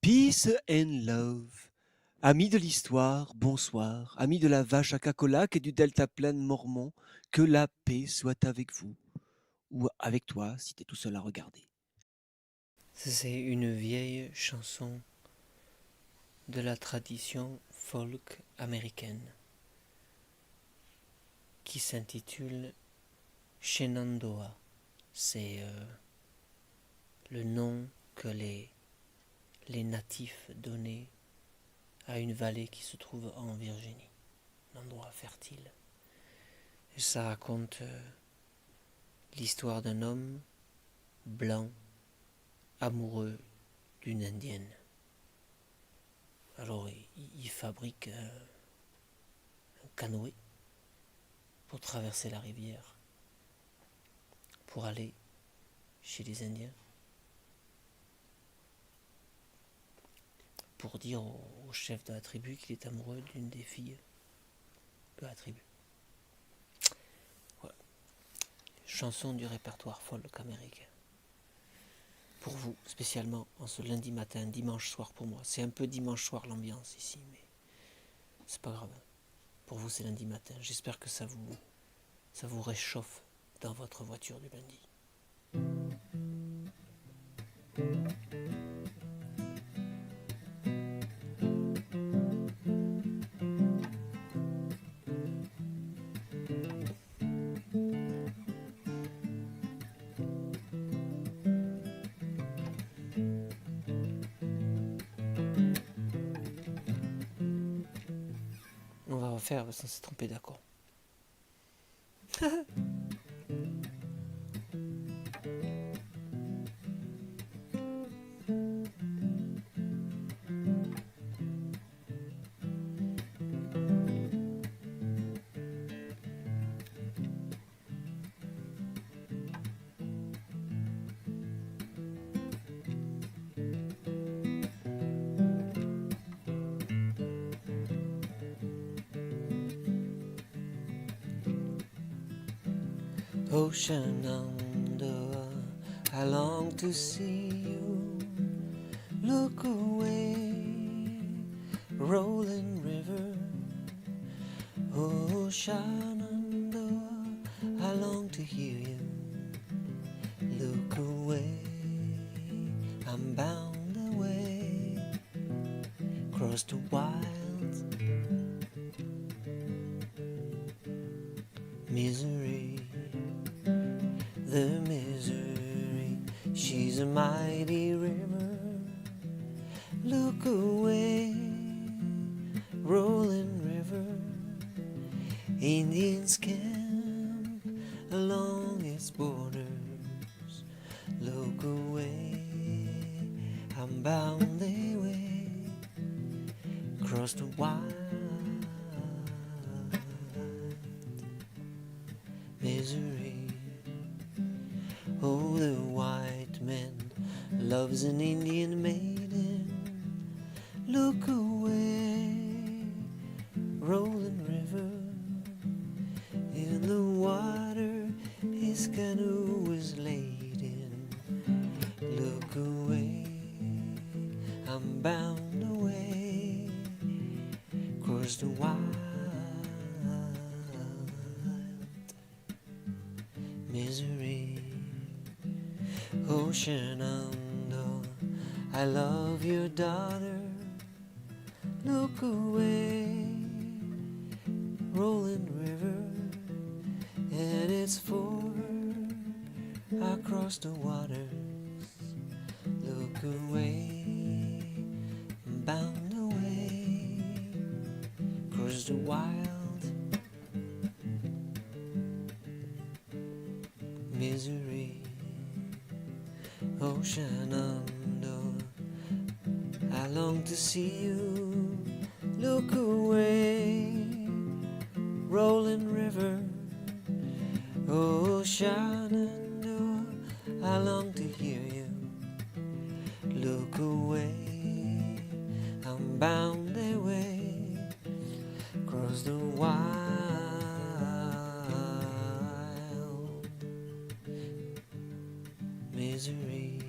Peace and love. Amis de l'histoire, bonsoir. Amis de la vache à cacolac et du deltaplane mormon, que la paix soit avec vous. Ou avec toi, si t'es tout seul à regarder. C'est une vieille chanson de la tradition folk américaine qui s'intitule Shenandoah. C'est le nom que les natifs donnaient à une vallée qui se trouve en Virginie, un endroit fertile. Et ça raconte l'histoire d'un homme blanc amoureux d'une indienne. Alors il fabrique un canoë pour traverser la rivière, pour aller chez les Indiens, pour dire au chef de la tribu qu'il est amoureux d'une des filles de la tribu. Voilà. Chanson du répertoire folk américain. Pour vous, spécialement en ce lundi matin, dimanche soir pour moi. C'est un peu dimanche soir l'ambiance ici, mais c'est pas grave. Pour vous, c'est lundi matin. J'espère que ça vous réchauffe dans votre voiture du lundi. On va refaire sans se tromper d'accord. Ocean under, I long to see you. Look away, rolling river. Ocean under, I long to hear you. Look away, I'm bound away, across the wild misery. The misery, she's a mighty river. Look away, rolling river. Indians camp along its borders. Look away, I'm bound away, across the wild misery. Oh, the white man loves an Indian maiden. Look away, rolling river. In the water his canoe was laden. Look away, I'm bound away, across the wild misery. Ocean under, I love your daughter. Look away, rolling river, and it's for her across the waters. Look away, bound away, across the wild misery. Ocean under, I long to see you. Look away, rolling river. Ocean under, I long to hear you. Look away, I'm bound away, across the wild misery.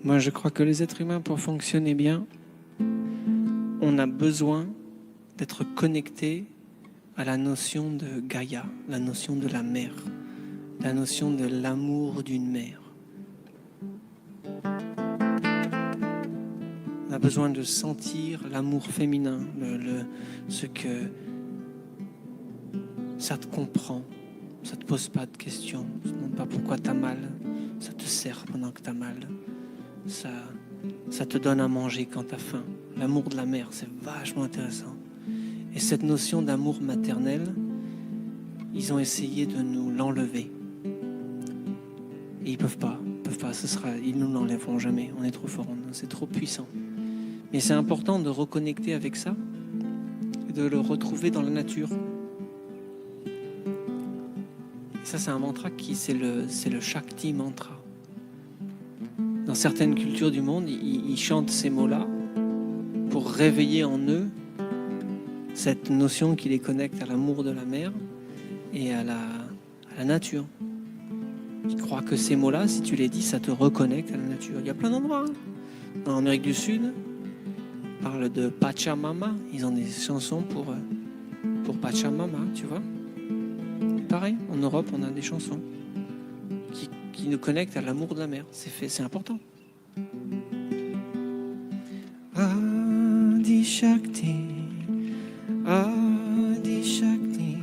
Moi, je crois que les êtres humains, pour fonctionner bien, on a besoin d'être connectés à la notion de Gaïa, la notion de la mère, la notion de l'amour d'une mère. On a besoin de sentir l'amour féminin, ce que ça te comprend, ça te pose pas de questions, ça te demande pas pourquoi t'as mal, ça te sert pendant que t'as mal, ça te donne à manger quand t'as faim. L'amour de la mère, c'est vachement intéressant. Et cette notion d'amour maternel, ils ont essayé de nous l'enlever. Et ils peuvent pas, ils nous l'enlèveront jamais. On est trop fort, c'est trop puissant. Mais c'est important de reconnecter avec ça et de le retrouver dans la nature. Et ça, c'est un mantra c'est le Shakti mantra. Dans certaines cultures du monde, ils chantent ces mots-là pour réveiller en eux cette notion qui les connecte à l'amour de la mère et à la nature. Ils croient que ces mots-là, si tu les dis, ça te reconnecte à la nature. Il y a plein d'endroits. En Amérique du Sud, ils parlent de Pachamama. Ils ont des chansons pour Pachamama, tu vois. Pareil, en Europe, on a des chansons qui nous connectent à l'amour de la mère. C'est important. Adi Shakti, Adi Shakti,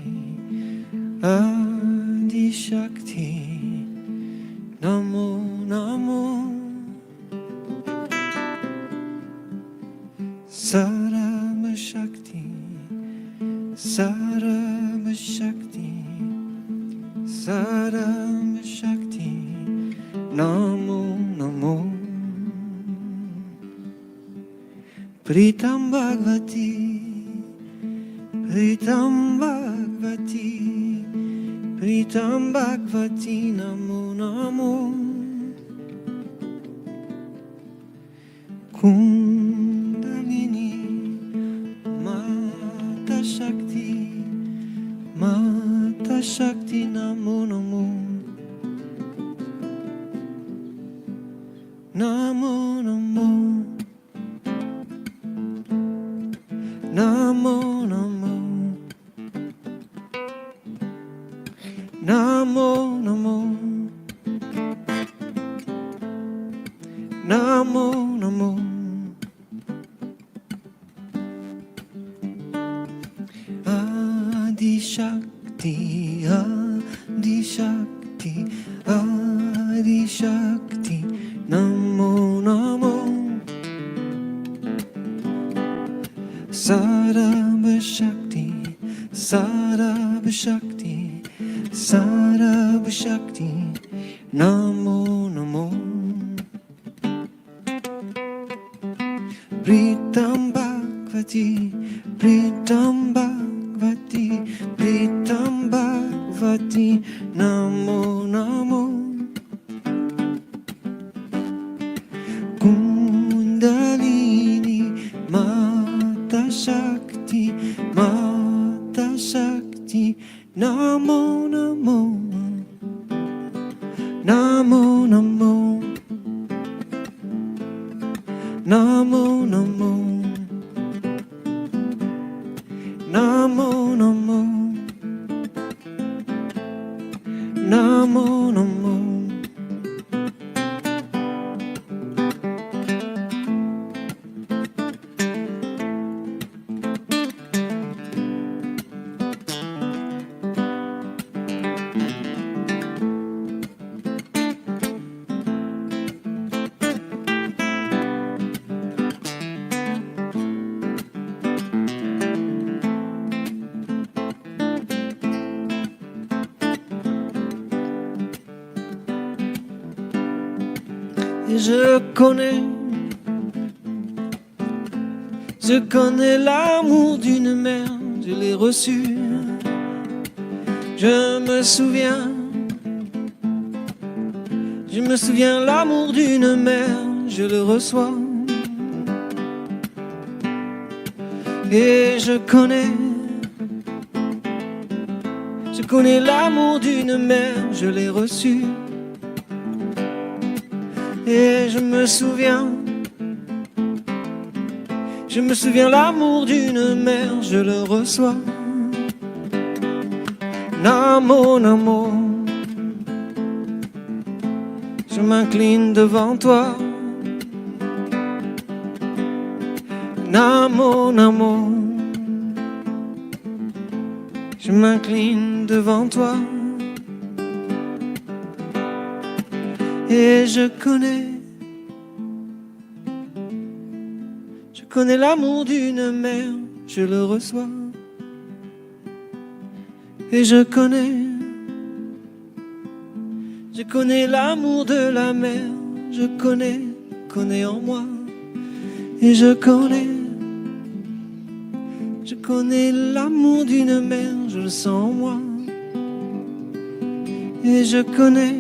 Adi Shakti, Namo Namo, Sarva Shakti, Sarva Shakti, Sarva Shakti, Namo Namo. Pritam Bhagavati, Pritam Bhagavati, Pritam Bhagavati, Namo Namo. Kundalini, Mata Shakti, Mata Shakti, Namo Namo. Namo Namo. Namo Namo, Namo Namo, Namo Namo. Adi Shakti, Adi Shakti, Adi Shakti, Namo Namo. Sarva Shakti, Sarva Shakti, Sarva Shakti, Namo Namo. Pritam Bhagavati, Pritam Bhagavati, Pritam Bhagavati, Namo Namo. Kundalini, Mata Shakti, Mata Shakti, Namo Namo, Namo Namo, Namo Namo, Namo Namo, Namo Namo. Et je connais l'amour d'une mère, je l'ai reçu. Je me souviens l'amour d'une mère, je le reçois. Et je connais l'amour d'une mère, je l'ai reçu. Et je me souviens l'amour d'une mère, je le reçois. Namo, namo, je m'incline devant toi. Namo, namo, je m'incline devant toi. Et je connais l'amour d'une mère, je le reçois. Et je connais l'amour de la mer, je connais en moi. Et je connais l'amour d'une mère, je le sens en moi. Et je connais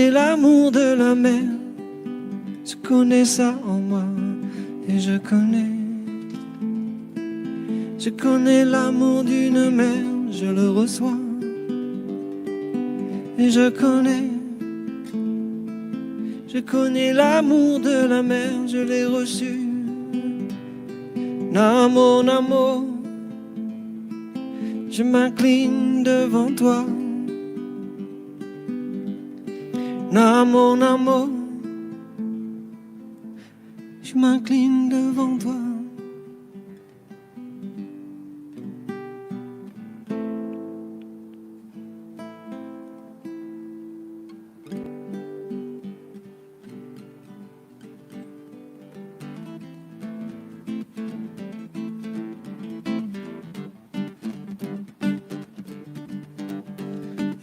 l'amour de la mer, je connais ça en moi. Et je connais l'amour d'une mère, je le reçois. Et je connais l'amour de la mer, je l'ai reçu. Namo, namo, je m'incline devant toi. Namo, namo, je m'incline devant toi.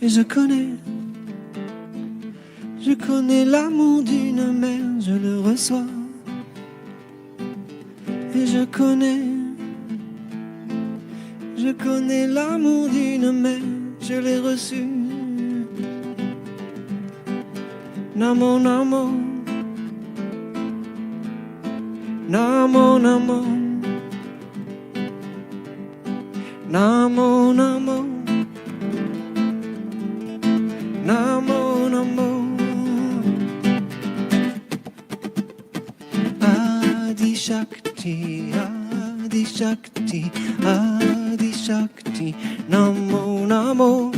Et je connais l'amour d'une mère, je le reçois. Et je connais l'amour d'une mère, je l'ai reçu. Namo, namo, namo, namo, namo, namo. Namo, namo, Adi Shakti, Adi Shakti, Adi Shakti, Namo, namo,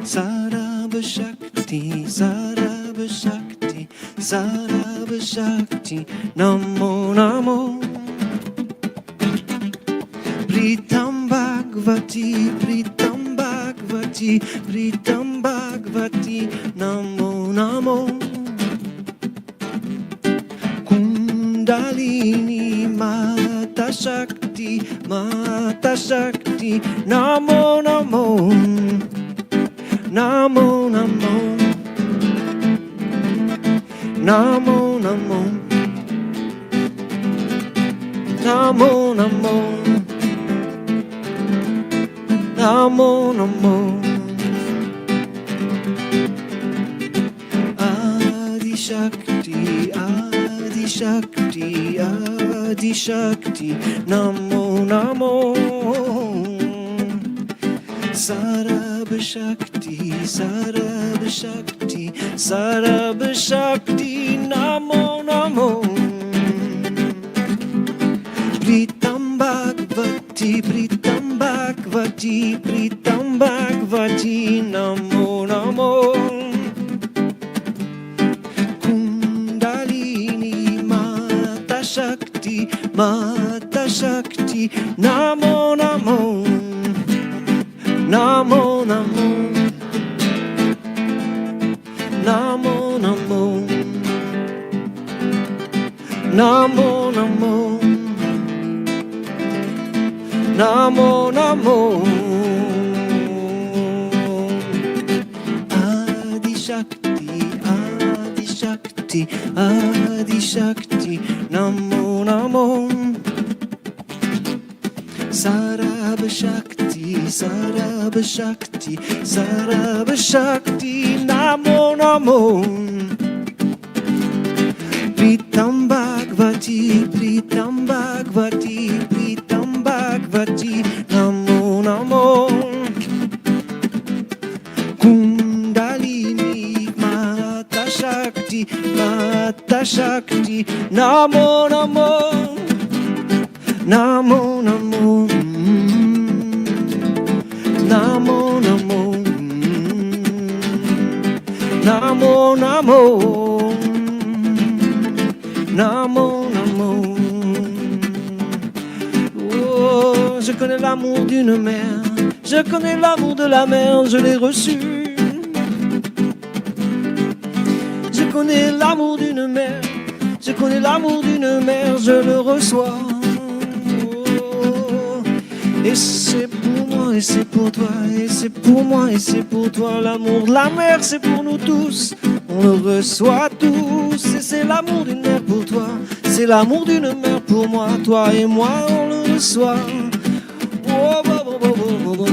Sarabha Shakti, Sarabha Shakti, Sarabha Shakti, Namo, namo, Pritam Bhagavati, Pritam Bhagavati, Pritam Bhagavati, Namo, namo, Kundalini, Mata Shakti, Mata Shakti, Namo, namo, Namo, namo, Namo, namo, Namo, namo, Namo, namo, Adi Shakti, Adi Shakti, Adi Shakti, Namo, namo, Sarabha Shakti, Sarabha Shakti, Sarabha Shakti, Namo, namo, Pritam Bhagavati, Pritam Bhagavati, Pritam Bhagavati, Namo, namo, Kundalini, Mata Shakti, Mata Shakti, Namo, namo, Namo, namo, Namo, namo, Namo, namo, Namo, namo, Adi Shakti, Adi Shakti, Adi Shakti, Namo, namo, Sarabha Shakti, Sarabha Shakti, Sarabha Shakti, Namo, namo, Pritam Bhagavati, Bhagavati, Pritam Bhagavati, Pritam Bhagavati, Namo Namo. Kundalini Mata Shakti, Mata Shakti, Namo Namo, Namo Namo, Namo Namo, Namo Namo, Namo Namo. Oh, je connais l'amour d'une mère, je connais l'amour de la mer, je l'ai reçu. Je connais l'amour d'une mère, je connais l'amour d'une mère, je le reçois. Oh, et c'est pour moi, et c'est pour toi, et c'est pour moi, et c'est pour toi. L'amour de la mer, c'est pour nous tous, on le reçoit tous. Et c'est l'amour d'une mère pour toi, c'est l'amour d'une mère pour moi. Toi et moi, on le reçoit. Oh, oh, oh, oh, oh, oh.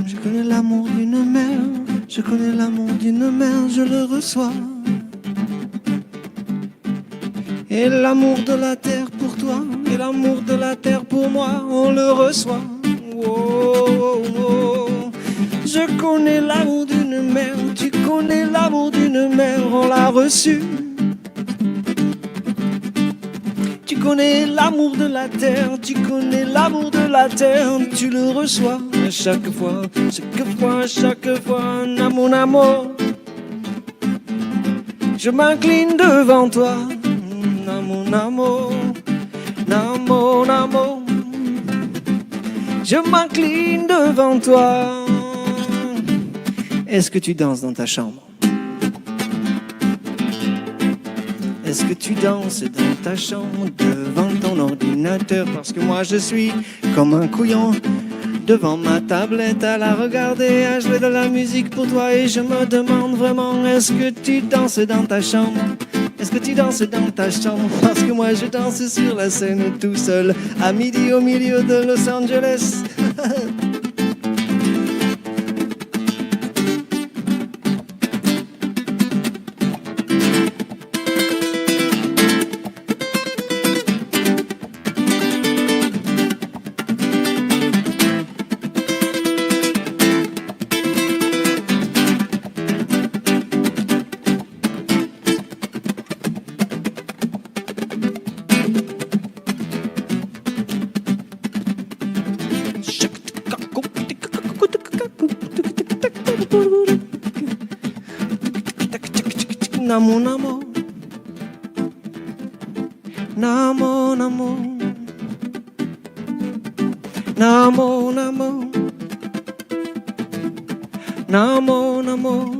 Je connais l'amour d'une mère, je connais l'amour d'une mère, je le reçois. Et l'amour de la terre pour toi, et l'amour de la terre pour moi, on le reçoit. Oh, oh, oh. Je connais l'amour d'une mère, tu connais l'amour d'une mère, on l'a reçu. Tu connais l'amour de la terre, tu connais l'amour de la terre, tu le reçois. Chaque fois, chaque fois, chaque fois, Namo Namo. Je m'incline devant toi, Namo Namo, Namo Namo. Je m'incline devant toi. Est-ce que tu danses dans ta chambre? Est-ce que tu danses dans ta chambre devant ton ordinateur? Parce que moi je suis comme un couillon devant ma tablette à la regarder, à jouer de la musique pour toi. Et je me demande vraiment, est-ce que tu danses dans ta chambre? Est-ce que tu danses dans ta chambre? Parce que moi je danse sur la scène tout seul, à midi au milieu de Los Angeles. Namo Namo, Namo Namo, Namo Namo, Namo Namo.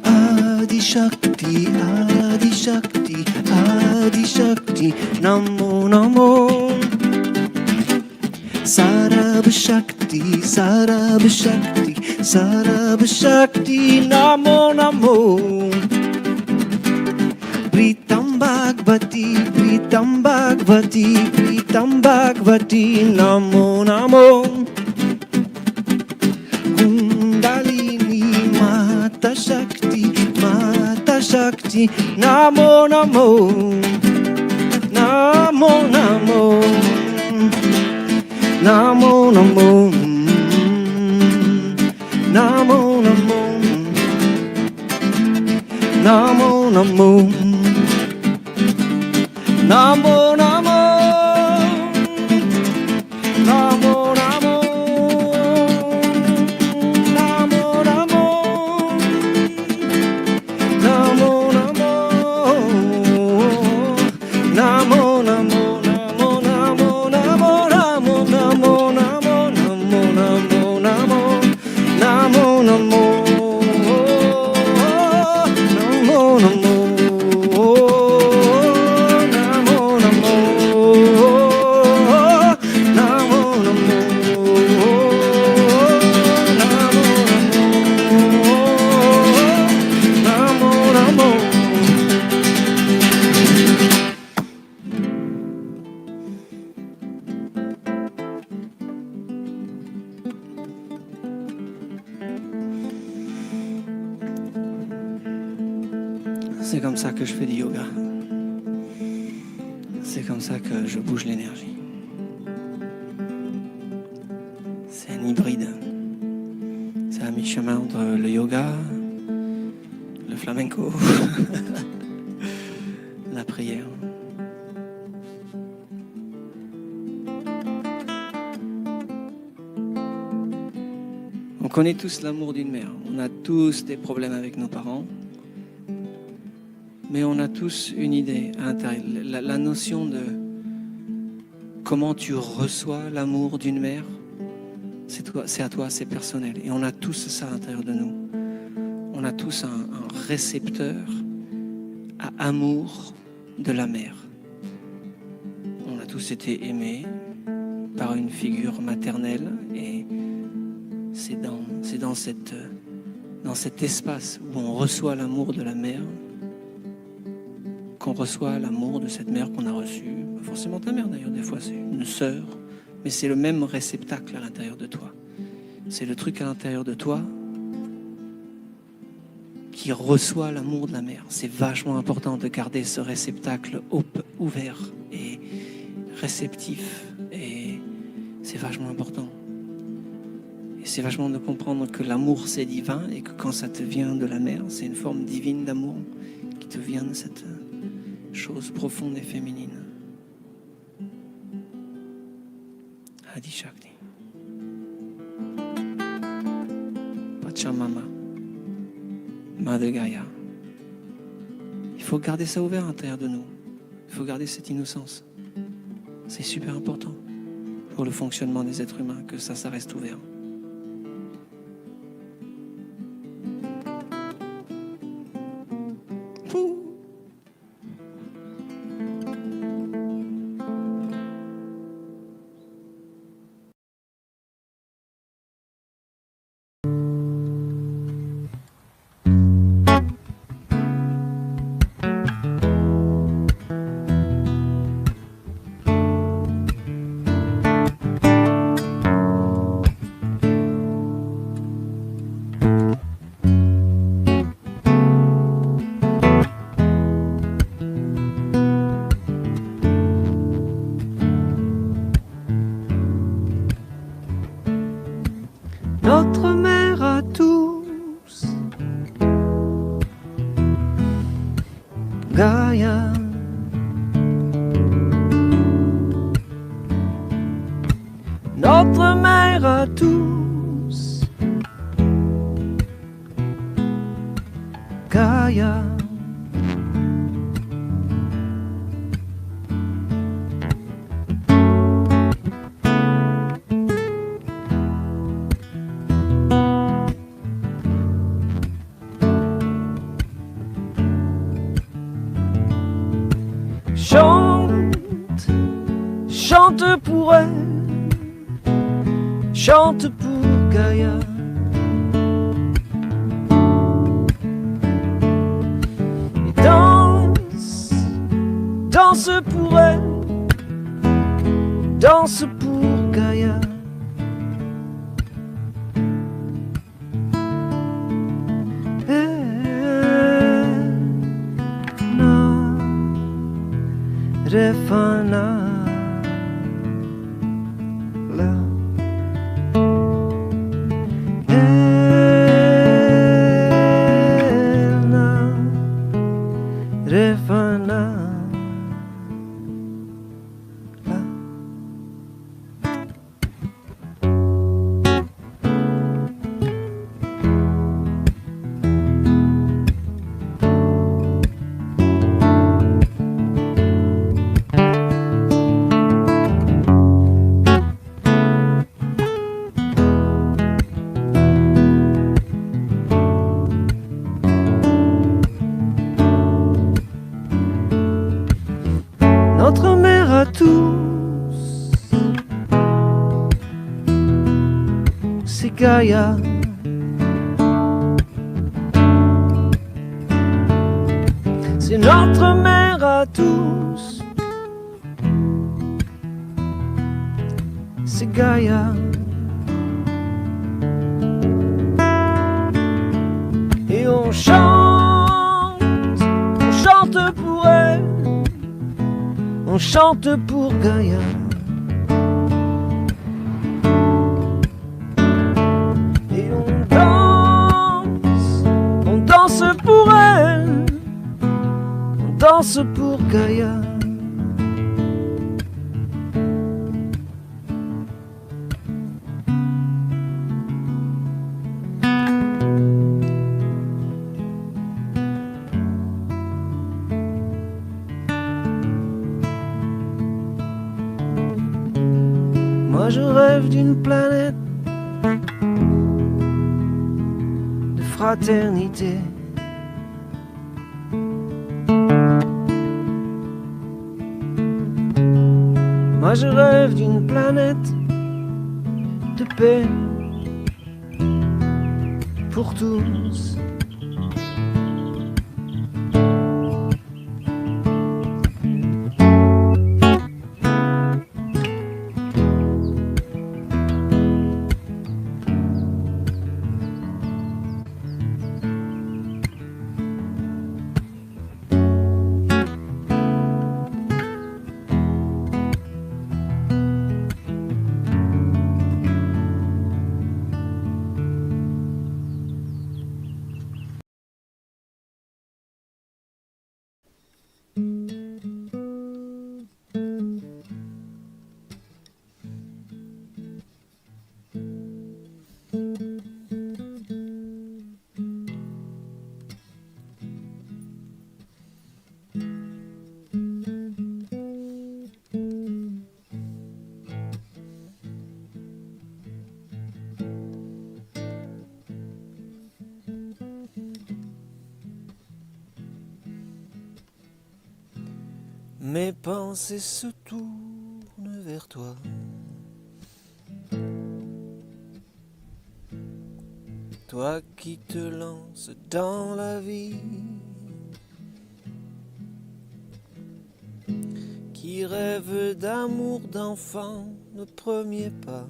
Adi Shakti, Adi Shakti, Adi Shakti, Namo Namo. Sarab Shakti, Sarab Shakti, Sarab Shakti, Namo Namo. Pritam Bhagavati, Pritam Bhagavati, Pritam Bhagavati, Namo Namo. Kundalini Mata Shakti, Mata Shakti, Namo Namo, Namo Namo, Namo Namo, Namo Namo, Namo Namo, Namo Namo. C'est comme ça que je fais du yoga. C'est comme ça que je bouge l'énergie. C'est un hybride. C'est à mi-chemin entre le yoga, le flamenco, la prière. On connaît tous l'amour d'une mère. On a tous des problèmes avec nos parents. Mais on a tous une idée à l'intérieur. La notion de comment tu reçois l'amour d'une mère, c'est à toi, c'est personnel. Et on a tous ça à l'intérieur de nous. On a tous un récepteur à amour de la mère. On a tous été aimés par une figure maternelle et c'est dans cet espace où on reçoit l'amour de la mère qu'on reçoit l'amour de cette mère qu'on a reçue. Pas forcément ta mère d'ailleurs, des fois c'est une sœur, mais c'est le même réceptacle à l'intérieur de toi. C'est le truc à l'intérieur de toi qui reçoit l'amour de la mère. C'est vachement important de garder ce réceptacle ouvert et réceptif, et c'est vachement important. Et c'est vachement de comprendre que l'amour c'est divin et que quand ça te vient de la mère, c'est une forme divine d'amour qui te vient de cette chose profonde et féminine. Adi Shakti. Pachamama. Madre Gaia. Il faut garder ça ouvert à l'intérieur de nous. Il faut garder cette innocence. C'est super important pour le fonctionnement des êtres humains que ça reste ouvert. Notre mère à tous, Gaïa. Notre mère à tous, Gaïa. Chante, chante pour elle, chante pour Gaïa. Et danse, danse pour elle, danse pour Gaïa. Refana la Elna Refana la notre mère à tous, c'est Gaïa. C'est notre mère à tous, c'est Gaïa. Et on chante pour elle. On chante pour Gaïa. Et on danse pour elle. On danse pour Gaïa. Moi je rêve d'une planète de fraternité. Moi je rêve d'une planète de paix pour tous. Mes pensées se tournent vers toi. Toi qui te lances dans la vie, qui rêve d'amour d'enfant, de premier pas.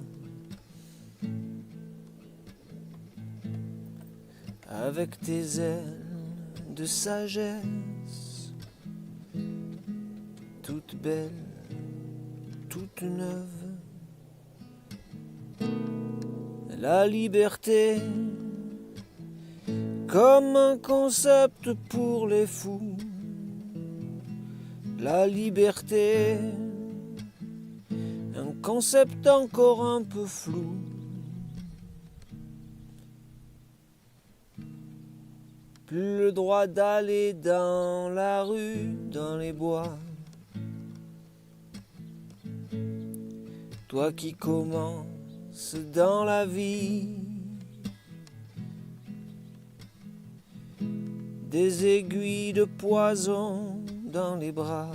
Avec tes ailes de sagesse, toute belle, toute neuve. La liberté, comme un concept pour les fous. La liberté, un concept encore un peu flou. Plus le droit d'aller dans la rue, dans les bois. Toi qui commences dans la vie, des aiguilles de poison dans les bras.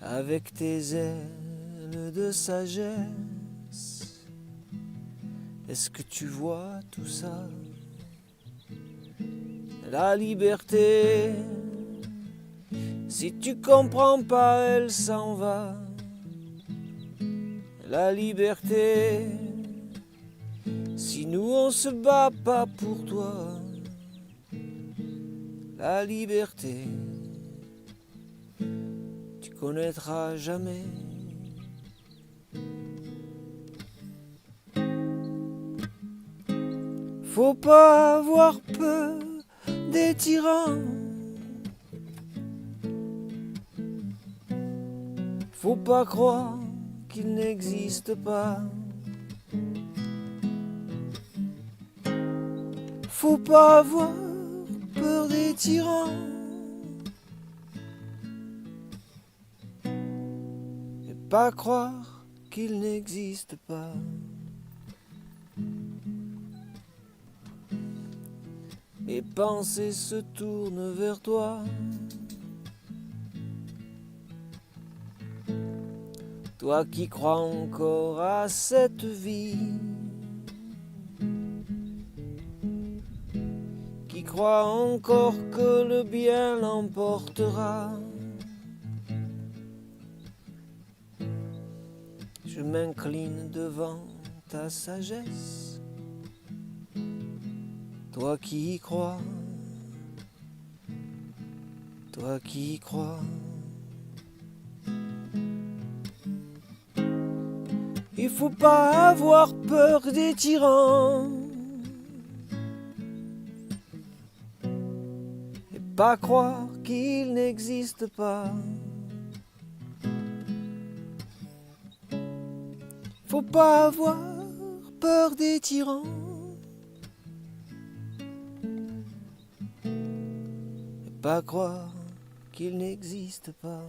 Avec tes ailes de sagesse, est-ce que tu vois tout ça? La liberté, si tu comprends pas, elle s'en va. La liberté, si nous on se bat pas pour toi. la liberté, tu connaîtras jamais. Faut pas avoir peur des tyrans, faut pas croire qu'ils n'existent pas. Faut pas avoir peur des tyrans et pas croire qu'ils n'existent pas. Les pensées se tournent vers toi. Toi qui crois encore à cette vie, qui crois encore que le bien l'emportera. Je m'incline devant ta sagesse. Toi qui y crois, toi qui y crois. Il faut pas avoir peur des tyrans et pas croire qu'ils n'existent pas. Faut pas avoir peur des tyrans et pas croire qu'ils n'existent pas.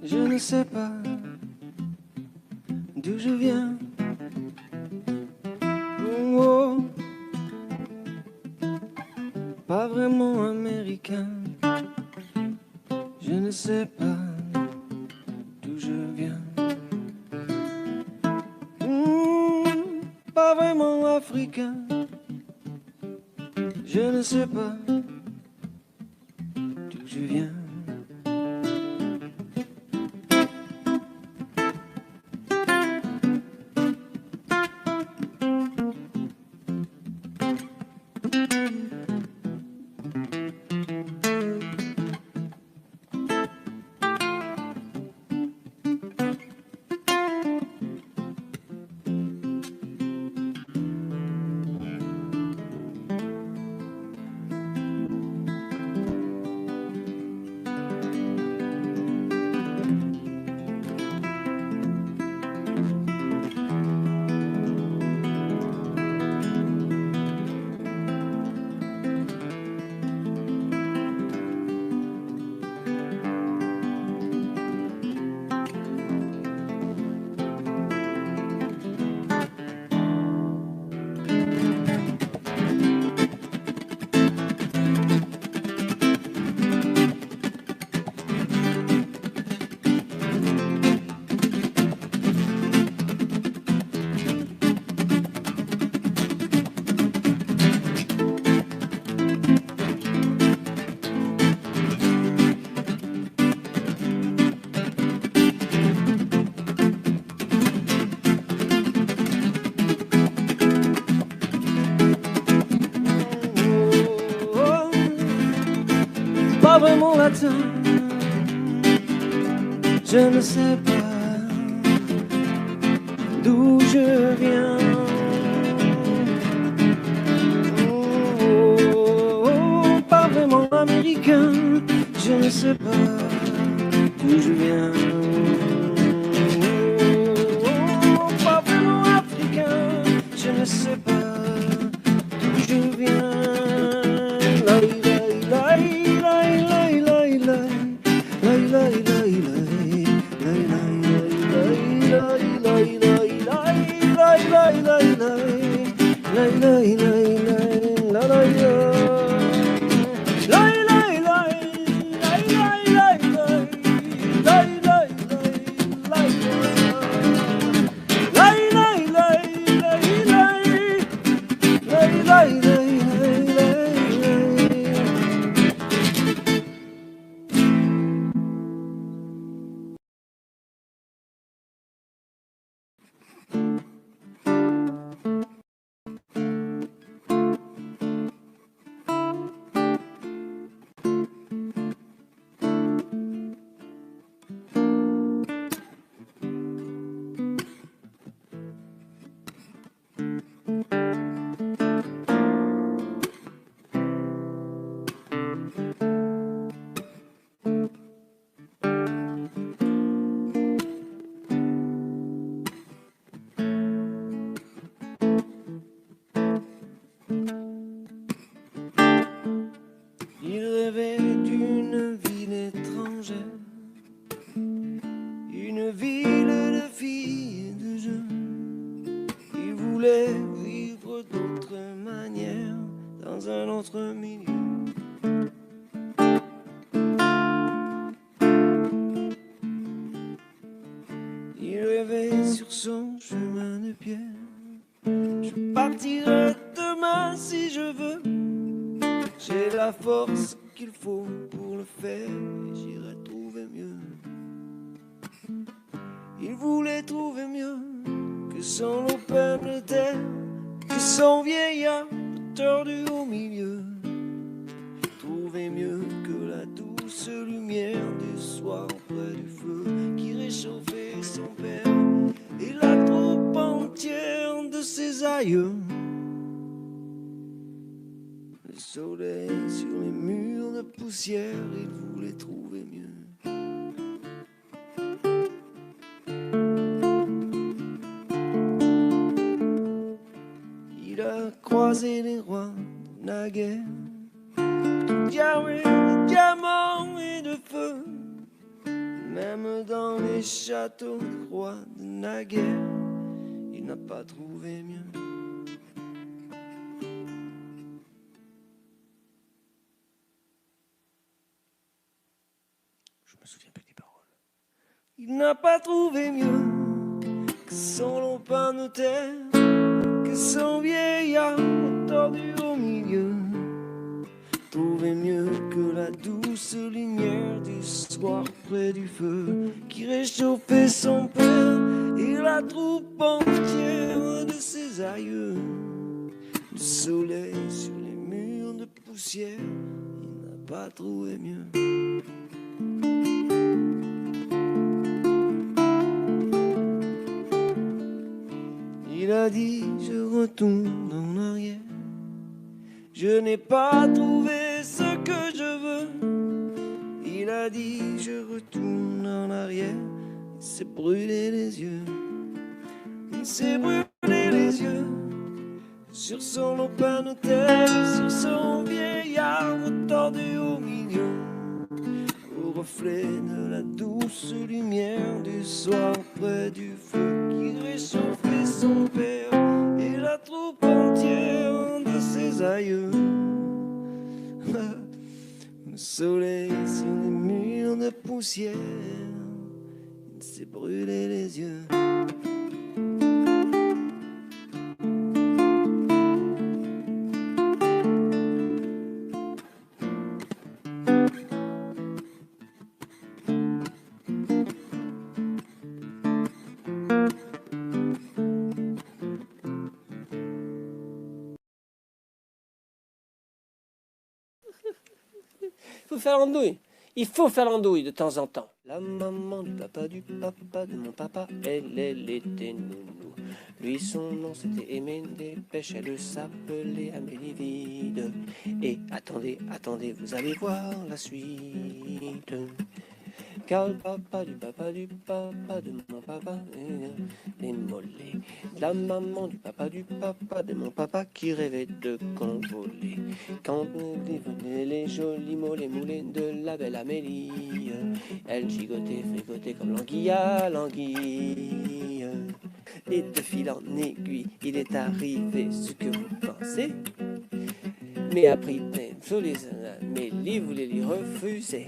Je ne sais pas d'où je viens. Oh, pas vraiment américain. Je ne sais pas d'où je viens. Pas vraiment africain. Je ne sais pas d'où je viens. Pas vraiment latin. Je ne sais pas d'où je viens. Pas vraiment américain. Je ne sais pas d'où je viens. Pas vraiment africain. Je ne sais pas d'où je viens. Il rêvait d'une ville étrangère, une ville de filles et de jeunes. Il voulait vivre d'autre manière, dans un autre milieu. Il rêvait sur son chemin de pierre. Je partirai demain si je veux. J'ai la force qu'il faut pour le faire, et j'irai trouver mieux. Il voulait trouver mieux que son lopin de terre, que son vieillard tordu au milieu. Trouver mieux que la douce lumière du soir près du feu qui réchauffait son père et la troupe entière de ses aïeux. Le soleil sur les murs de poussière, il voulait trouver mieux. Il a croisé les rois de naguère, de diamants et de feu, Même dans les châteaux de rois de naguère, il n'a pas trouvé mieux. Je me souviens plus des paroles. Il n'a pas trouvé mieux que son lopin de terre, que son vieillard tordu au milieu. Trouver mieux que la douce lumière du soir près du feu qui réchauffait son père et la troupe entière de ses aïeux. Le soleil sur les murs de poussière, il n'a pas trouvé mieux. Il a dit je retourne en arrière, je n'ai pas trouvé ce que je veux. Il a dit je retourne en arrière, il s'est brûlé les yeux. Il s'est brûlé les yeux sur son lopin de terre, sur son vieil arbre tordu au milieu, au reflet de la douce lumière du soir près du feu qui réchauffait son père et la troupe entière de ses aïeux. Le soleil sur les murs de poussière, il s'est brûlé les yeux. Il faut faire l'andouille. Il faut faire l'andouille de temps en temps. La maman du papa de mon papa, elle était nounou. Lui, son nom, c'était Aimé Dépêche, elle s'appelait Amélie Vide. Et attendez, vous allez voir la suite. Car le papa de mon papa est mollet. La maman du papa de mon papa qui rêvait de convoler. Quand venaient les jolis mollets moulés de la belle Amélie, elle gigotait, fricotait comme l'anguille à l'anguille. Et de fil en aiguille, il est arrivé ce que vous pensez. Mais après, sur les Amélie voulait lui refuser.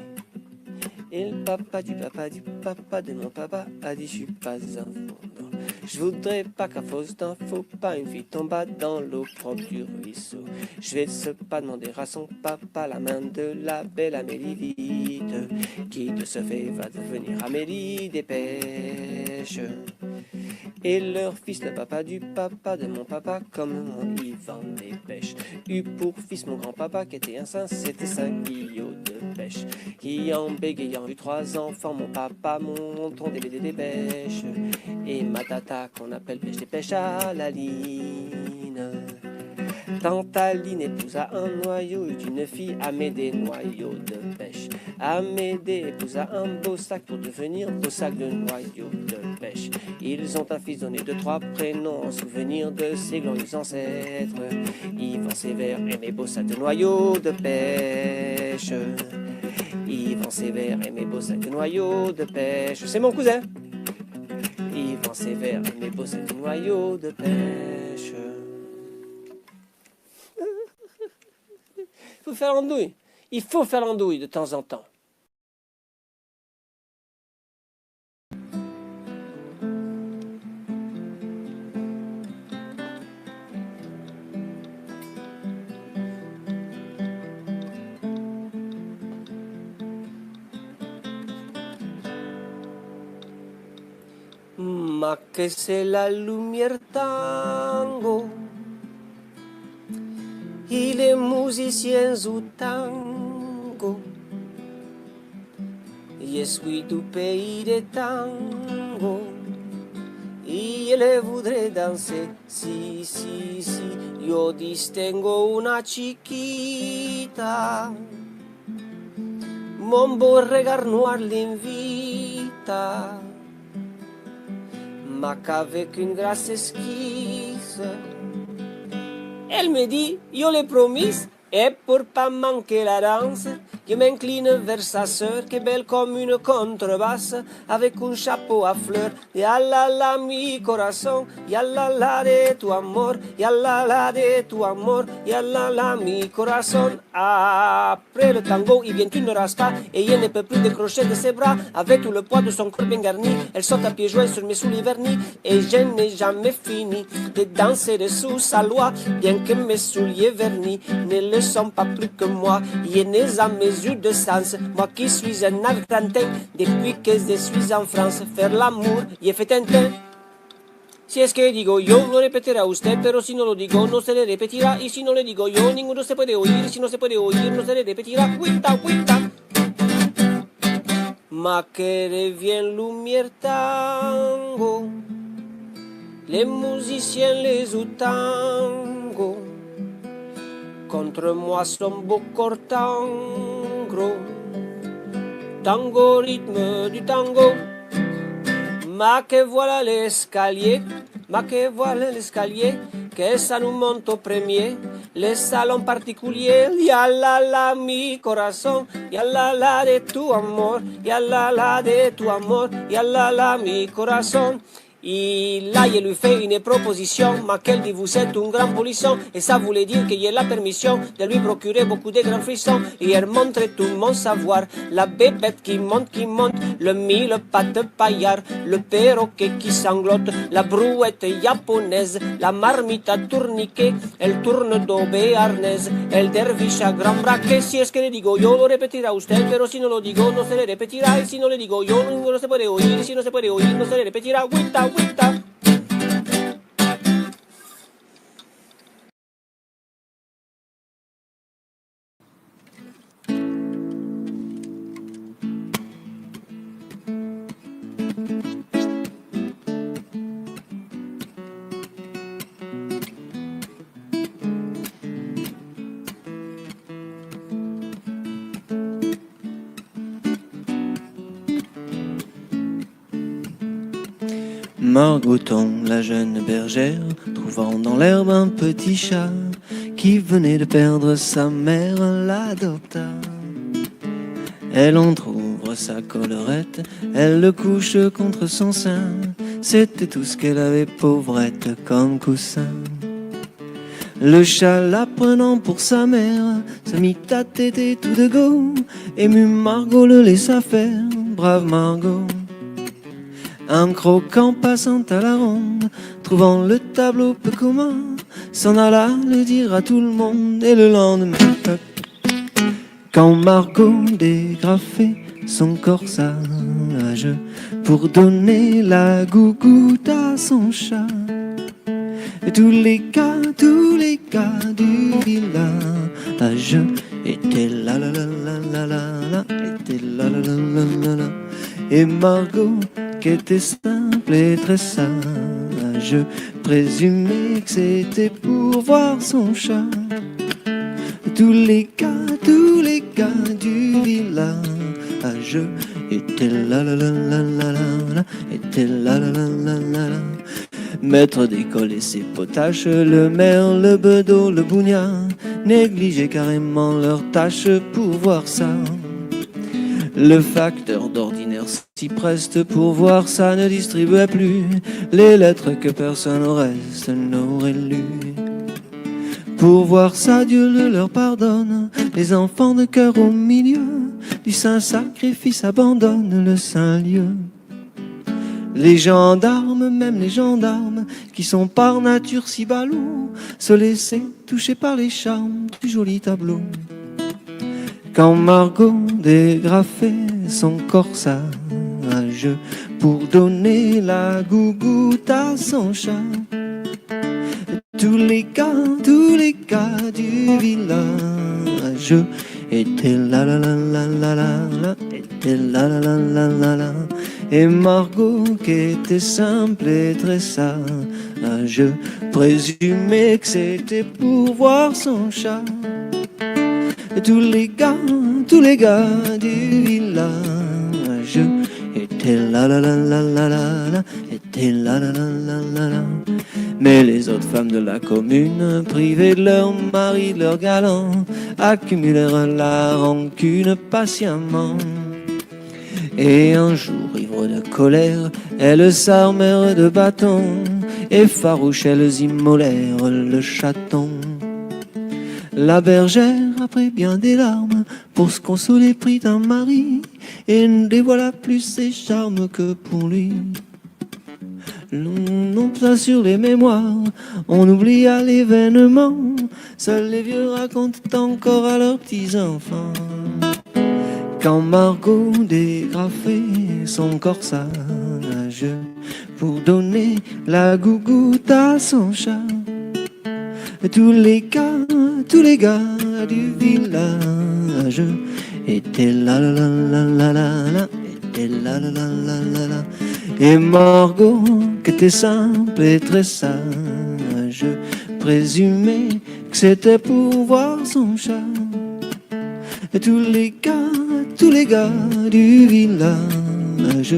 Et le papa de mon papa a dit je suis pas un fondant. Je voudrais pas qu'à fausse d'un faux pas une fille tombe dans l'eau propre du ruisseau. Je vais se pas demander à son papa la main de la belle Amélie vite, qui de ce fait va devenir Amélie Dépêche. Et leur fils, le papa de mon papa, comme mon Yvan Dépêche, eut pour fils mon grand-papa qui était un saint, c'était Saint-Guillaume de Pêche, qui en bégayant eut 3 enfants, mon papa, mon tonton des pêches, et ma tata qu'on appelle Pêche des pêches à la ligne. Tante Aline épousa un noyau, eut une fille, Amédée, noyau de pêche. Amédée épousa un beau sac pour devenir beau sac de noyau de pêche. Ils ont un fils donné de 3 prénoms en souvenir de ses glorieux ancêtres. Yvan Sévère aimait beau sac de noyau de pêche. Yvan Sévère aimait beau sac de noyau de pêche. C'est mon cousin. Yvan Sévère aimait beau sac de noyau de pêche. Il faut faire l'andouille. Il faut faire l'andouille de temps en temps. Ma que c'est la lumière tango. Et les musiciens au tango. Je suis du pays de tango. Et je voudrais danser, si, si, si. Yo distingo una chiquita. Mon beau regard noir l'invita. Ma qu'avec une grâce esquisse. Elle me dit, yo l'ai promis, et pour pas manquer la danse, Je m'incline vers sa sœur, qui est belle comme une contrebasse, avec un chapeau à fleurs. Yalala mi corazón, yalala de tu amor, yalala de tu amor, yalala mi corazón. Après le tango, il vient une raspa, et elle ne peut plus décrocher de ses bras. Avec tout le poids de son corps bien garni, elle saute à pieds joints sur mes souliers vernis, et je n'ai jamais fini de danser dessous sa loi, bien que mes souliers vernis ne le sont pas plus que moi. Je n'ai à mes yeux de sens, moi qui suis un argentin, depuis que je suis en France, faire l'amour, y fait Tintin. Si es que digo yo, lo repetirá usted, pero si no lo digo, no se le repetirá, y si no le digo yo, ninguno se puede oír, si no se puede oír, no se le repetirá. Huita, huita. Ma que revient lumière tango, les musiciens les ou tango, contre moi son beau corps tango, tango rythme du tango. Ma que voilà l'escalier, ma que voilà l'escalier, que ça nous monte au premier, les salons particuliers. Yalala mi corazón, yalala de tu amor, yalala de tu amor, yalala mi corazón. Et là, il lui fait une proposition, ma qu'elle dit vous êtes un grand polisson, et ça voulait dire qu'il y a la permission de lui procurer beaucoup de grands frissons. Et elle montrait tout mon savoir, la bébête qui monte, le mille pattes paillard, le perroquet qui sanglote, la brouette japonaise, la marmite à tourniquet, elle tourne d'aube arnaise, el derviche à grand braquet. Si es que le digo yo, lo repetirá usted, pero si no lo digo, no se le repetirá, y si no le digo yo, no se puede oír, y si no se puede oír, no se le repetirá. Huita, huita. Margoton, la jeune bergère, trouvant dans l'herbe un petit chat qui venait de perdre sa mère, l'adopta. Elle entr'ouvre sa collerette, elle le couche contre son sein. C'était tout ce qu'elle avait, pauvrette, comme coussin. Le chat, la prenant pour sa mère, se mit à téter tout de go. Émue Margot le laissa faire, brave Margot. Un croquant passant à la ronde, trouvant le tableau peu commun, s'en alla le dire à tout le monde. Et le lendemain, quand Margot dégrafait son corsage pour donner la gougoute à son chat, et tous les gars du village étaient là la la la la la la, étaient là la la la la la. Et Margot, qui était simple et très sage, présumait que c'était pour voir son chat. Tous les gars du village étaient là la la la la la, étaient là la la la la la. Maître d'école et ses potaches, le maire, le bedeau, le bougnat, négligeaient carrément leurs tâches pour voir ça. Le facteur d'ordinaire si preste pour voir ça ne distribuait plus les lettres que personne au reste n'aurait lues. Pour voir ça, Dieu le leur pardonne, les enfants de cœur au milieu du saint sacrifice abandonnent le saint lieu. Les gendarmes, même les gendarmes, qui sont par nature si balauds, se laissaient toucher par les charmes du joli tableau. Quand Margot dégrafait son corsage pour donner la gougoute à son chat, tous les gars du village étaient là la la la la la, étaient là la la la la la. Et Margot, qui était simple et très sage, présumait que c'était pour voir son chat. Et tous les gars du village étaient là la la la la la, étaient là la la la la la. Mais les autres femmes de la commune, privées de leur mari, de leur galant, accumulèrent la rancune patiemment. Et un jour, ivres de colère, elles s'armèrent de bâtons, et farouches, elles immolèrent le chaton. La bergère, après bien des larmes, pour se consoler prit un mari, et ne dévoila plus ses charmes que pour lui. Non pas sur les mémoires, on oublia l'événement, seuls les vieux racontent encore à leurs petits-enfants. Quand Margot dégrafait son corsage pour donner la gougoute à son chat, tous les gars du village étaient là la la la la la la, étaient là la la la la la. Et Margot, qui était simple et très sage, présumait que c'était pour voir son chat. Et tous les gars du village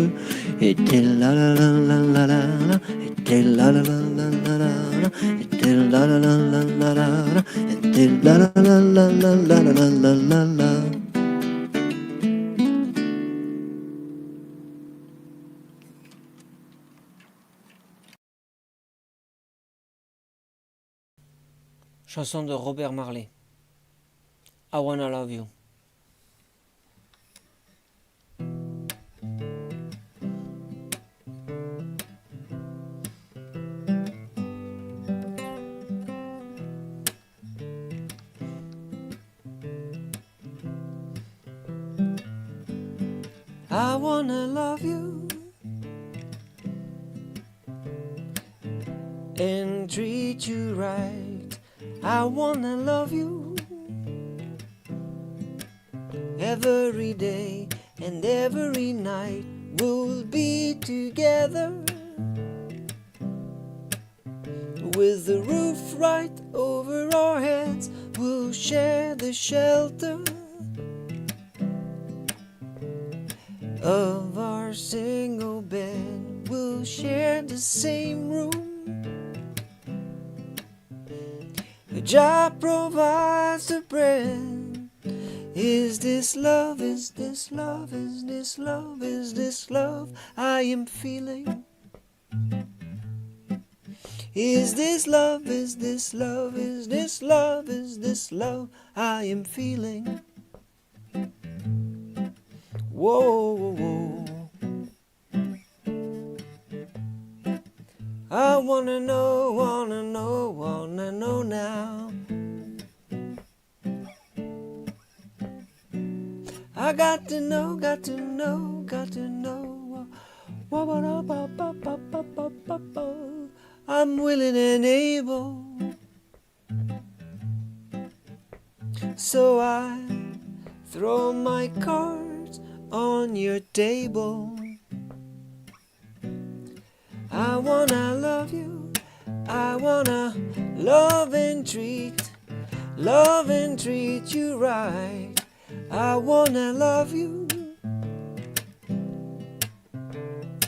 étaient là la la la la la la, étaient là la la la la la, étaient là la la la la la, étaient là la la la la la la la la. Chanson de Robert Marley. I Wanna Love You. I wanna love you and treat you right. I wanna love you every day and every night. We'll be together with the roof right over our heads. We'll share the shelter of our single bed. We'll share the same room. Jah provides the bread. Is this love, is this love, is this love, is this love I am feeling? Is this love, is this love, is this love, is this love I am feeling? Whoa, whoa, whoa. I wanna know, wanna know, wanna know now. I got to know, got to know, got to know. I'm willing and able, so I throw my cards on your table. I wanna love you, I wanna love and treat you right. I wanna love you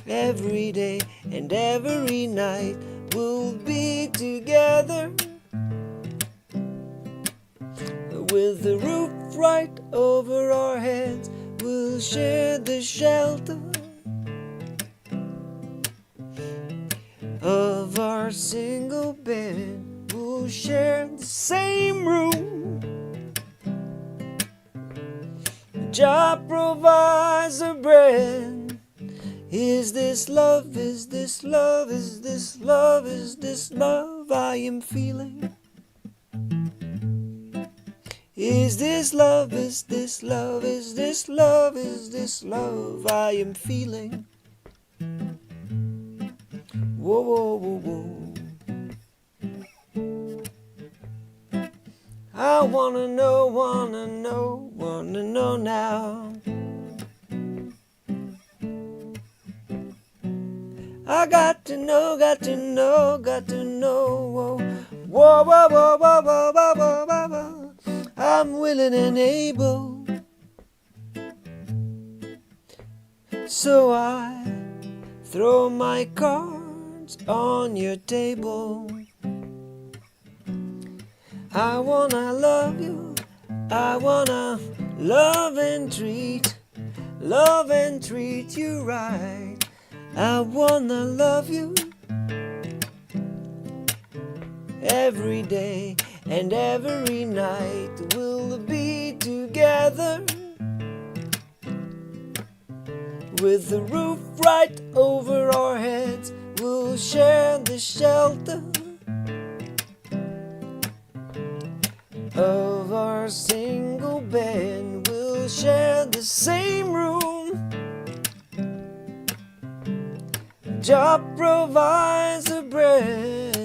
every day and every night. We'll be together with the roof right over our heads. We'll share the shelter of our single bed. We'll share the same room. Jah provides the bread. Is this love, is this love, is this love, is this love I am feeling? Is this love, is this love, is this love, is this love I am feeling? Whoa, whoa, whoa, whoa. I wanna know, wanna know, wanna know now. I got to know, got to know, got to know. Whoa, whoa, whoa, whoa, whoa, whoa, whoa, whoa, whoa. I'm willing and able, so I throw my cards cards on your table. I wanna love you, I wanna love and treat you right. I wanna love you every day and every night. We'll be together with the roof right over our heads. We'll share the shelter of our single bed. We'll share the same room. Job provides the bread.